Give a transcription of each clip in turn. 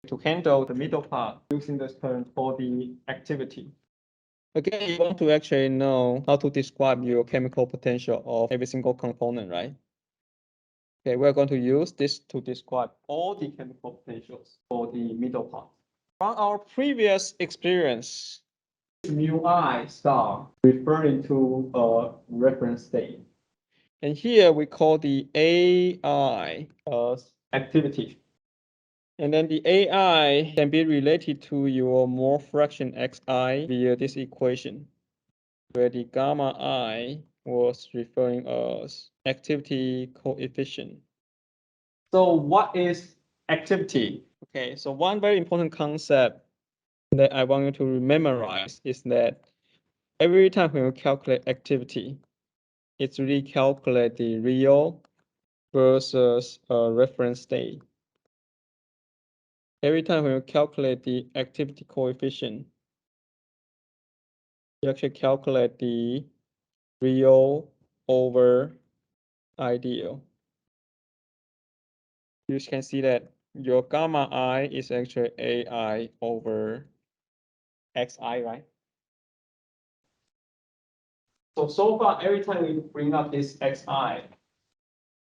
to handle the middle part using this term for the activity. Again, you want to actually know how to describe your chemical potential of every single component, right? Okay, we're going to use this to describe all the chemical potentials for the middle part. From our previous experience, mu I star referring to a reference state. And here we call the AI as activity. And then the AI can be related to your mole fraction xi via this equation, where the gamma I was referring as activity coefficient. So what is activity? Okay, so one very important concept that I want you to memorize is that every time when you calculate activity, it's really calculate the real versus a reference state. Every time when you calculate the activity coefficient, you actually calculate the real over ideal. You can see that your gamma I is actually AI over xi, right? So far, every time we bring up this xi,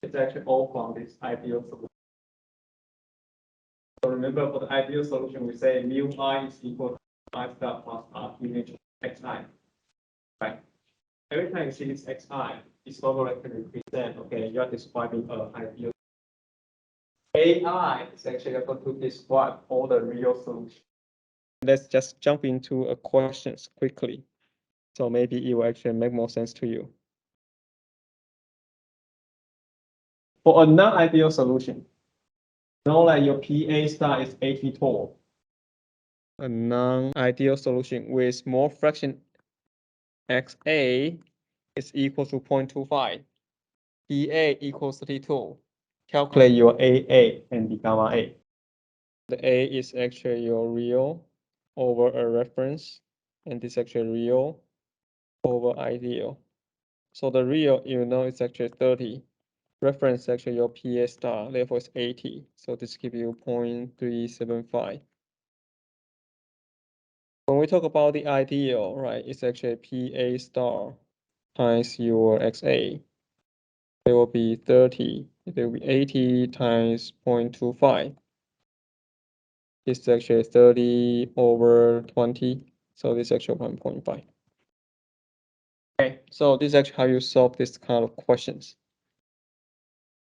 it's actually all from this ideal solution. So remember, for the ideal solution, we say mu I is equal to I star plus R image xi, right? Every time you see this xi, it's overall can represent, okay, you are describing an ideal. AI is actually going to describe all the real solutions. Let's just jump into a questions quickly. So maybe it will actually make more sense to you. For a non-ideal solution, know that your PA star is 82. A non-ideal solution with mole fraction XA is equal to 0.25. PA equals 32. Calculate your AA and the gamma A. The A is actually your real over a reference, and this is actually real over ideal. So the real, you know, it's actually 30. Reference is actually your PA star, therefore it's 80. So this gives you 0.375. When we talk about the ideal, right, it's actually PA star times your XA. It will be 30. It will be 80 times 0.25. This is actually 30 over 20. So this is actually 1.5. Okay, so this is actually how you solve this kind of questions.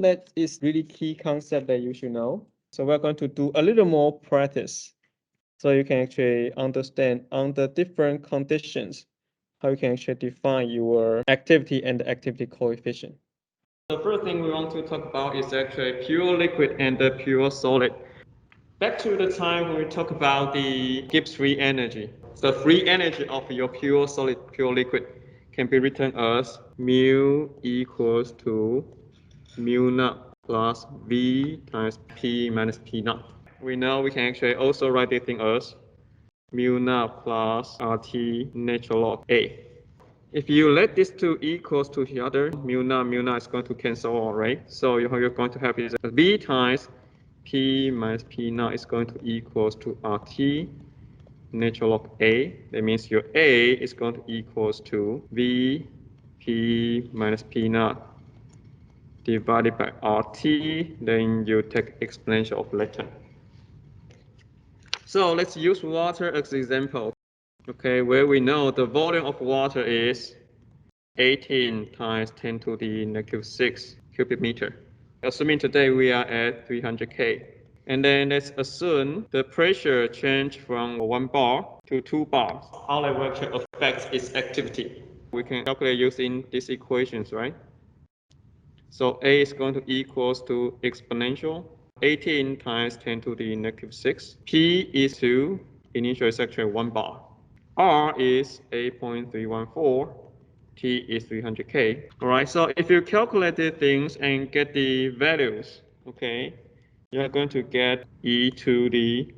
That is really key concept that you should know. So we're going to do a little more practice so you can actually understand under different conditions how you can actually define your activity and the activity coefficient. The first thing we want to talk about is actually pure liquid and the pure solid. Back to the time when we talk about the Gibbs free energy. The free energy of your pure solid, pure liquid can be written as mu equals to mu naught plus V times P minus P naught. We know we can actually also write this thing as mu naught plus RT natural log A. If you let these two equals to each other, mu naught is going to cancel out, right? So you're going to have is V times P minus P naught is going to equals to RT natural log A. That means your A is going to equals to V P minus P naught divided by RT. Then you take exponential of latent. So let's use water as an example. Okay, where we know the volume of water is 18 times 10 to the negative 6 cubic meter. Assuming today we are at 300 K. And then let's assume the pressure change from 1 bar to 2 bars. How that actually affects its activity. We can calculate using these equations, right? So A is going to equals to exponential 18 times 10 to the negative 6. P is 2, initial is actually 1 bar. R is 8.314. T is 300K. All right, so if you calculate the things and get the values, okay, you're going to get e to the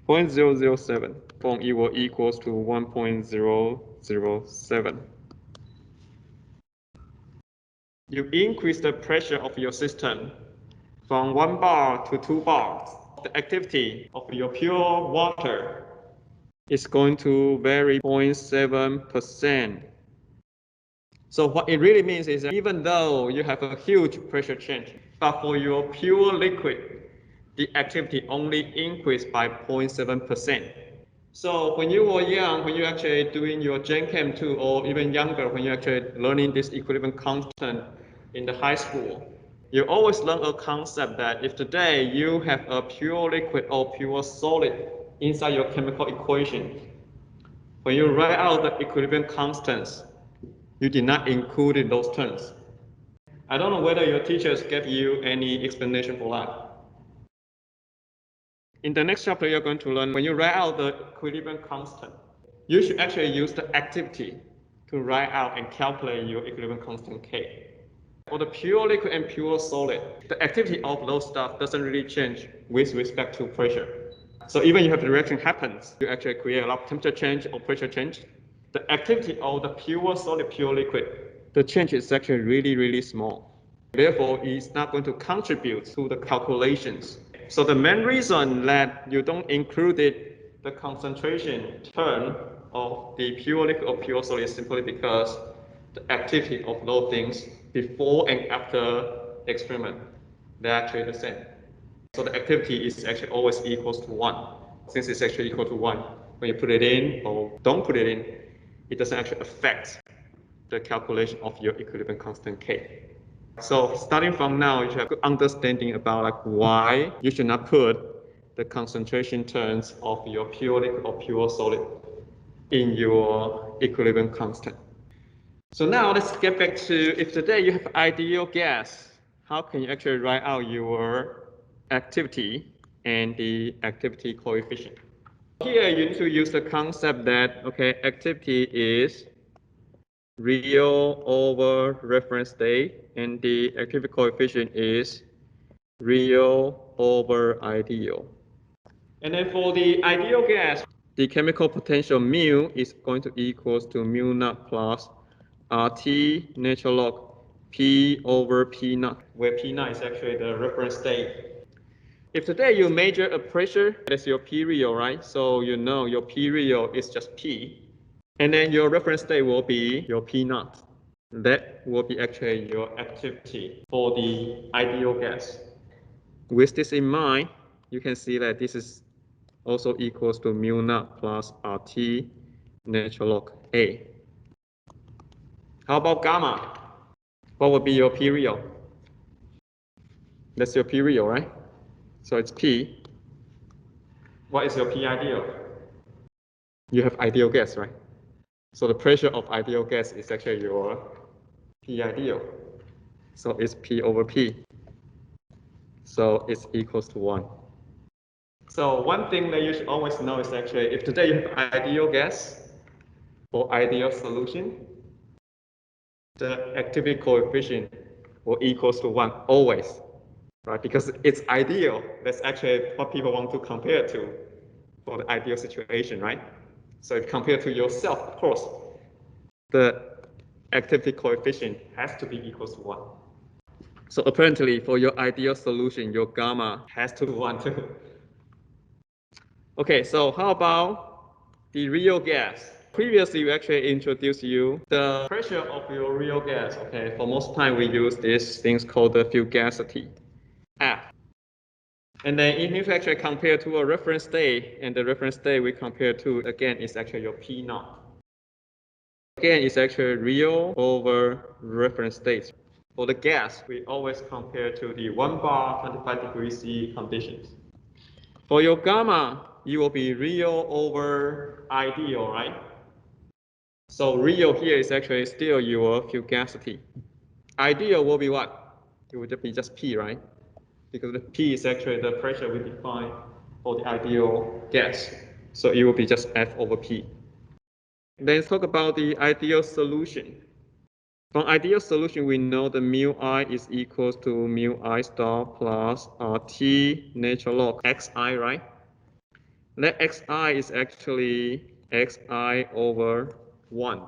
0.007 from E will equals to 1.007. You increase the pressure of your system from 1 bar to 2 bars. the activity of your pure water is going to vary 0.7%. So what it really means is that even though you have a huge pressure change, but for your pure liquid, the activity only increased by 0.7%. So when you were young, when you're actually doing your Gen Chem 2, or even younger, when you're actually learning this equilibrium constant in the high school, you always learn a concept that if today you have a pure liquid or pure solid inside your chemical equation, when you write out the equilibrium constants, you did not include in those terms. I don't know whether your teachers gave you any explanation for that. In the next chapter, you're going to learn when you write out the equilibrium constant, you should actually use the activity to write out and calculate your equilibrium constant K. For the pure liquid and pure solid, the activity of those stuff doesn't really change with respect to pressure. So even if the reaction happens, you actually create a lot of temperature change or pressure change. The activity of the pure solid, pure liquid, the change is actually really, really small. Therefore, it's not going to contribute to the calculations. So the main reason that you don't include the concentration term of the pure liquid or pure solid is simply because the activity of those things before and after experiment, they're actually the same. So the activity is actually always equals to 1. Since it's actually equal to 1, when you put it in or don't put it in, it doesn't actually affect the calculation of your equilibrium constant K. So starting from now, you should have good understanding about like why you should not put the concentration terms of your pure liquid or pure solid in your equilibrium constant. So now let's get back to if today you have ideal gas, how can you actually write out your activity and the activity coefficient? Here you need to use the concept that, okay, activity is real over reference state, and the activity coefficient is real over ideal. And then for the ideal gas, the chemical potential mu is going to equals to mu naught plus RT natural log P over P naught, where P naught is actually the reference state. If today you measure a pressure, that's your P real, right? So you know your P real is just P. And then your reference state will be your P naught. That will be actually your activity for the ideal gas. With this in mind, you can see that this is also equals to mu naught plus RT natural log A. How about gamma? What would be your P real? That's your P real, right? So it's P. What is your P ideal? You have ideal gas, right? So the pressure of ideal gas is actually your P ideal. So it's P over P. So it's equals to 1. So one thing that you should always know is actually if today you have ideal gas or ideal solution, the activity coefficient will equals to 1 always, right? Because it's ideal. That's actually what people want to compare to for the ideal situation, right? So if compared to yourself, of course, the activity coefficient has to be equals to 1. So apparently for your ideal solution, your gamma has to be 1 too. Okay, so how about the real gas? Previously, we actually introduced you the pressure of your real gas. Okay, for most time we use these things called the fugacity, F. And then if you actually compare to a reference state, and the reference state we compare to, again, is actually your P naught. Again, it's actually real over reference state. For the gas, we always compare to the 1 bar 25 degrees C conditions. For your gamma, you will be real over ideal, right? So real here is actually still your fugacity. Ideal will be what? It will be just P, right? Because the P is actually the pressure we define for the ideal gas. So it will be just F over P. Then let's talk about the ideal solution. From ideal solution, we know the mu I is equals to mu I star plus T natural log xi, right? That xi is actually xi over 1.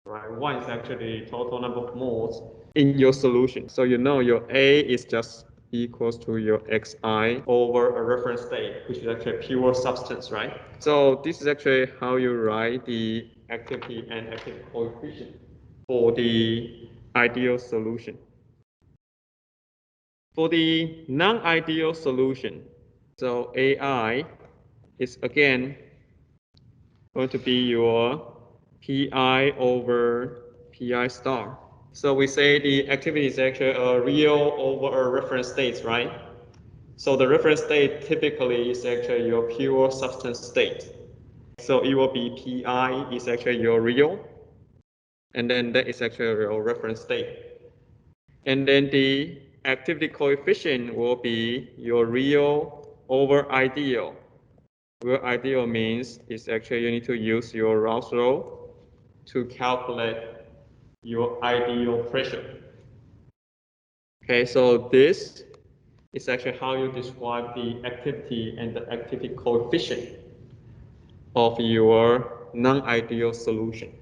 Right? 1 is actually the total number of moles in your solution. So you know your A is just equals to your xi over a reference state, which is actually pure substance, right? So this is actually how you write the activity and activity coefficient for the ideal solution. For the non-ideal solution, so AI is again going to be your pi over pi star. So we say the activity is actually a real over a reference state, right? So the reference state typically is actually your pure substance state. So it will be pi is actually your real, and then that is actually your reference state. And then the activity coefficient will be your real over ideal. Where ideal means is actually you need to use your Rouse law to calculate your ideal pressure. Okay, so this is actually how you describe the activity and the activity coefficient of your non-ideal solution.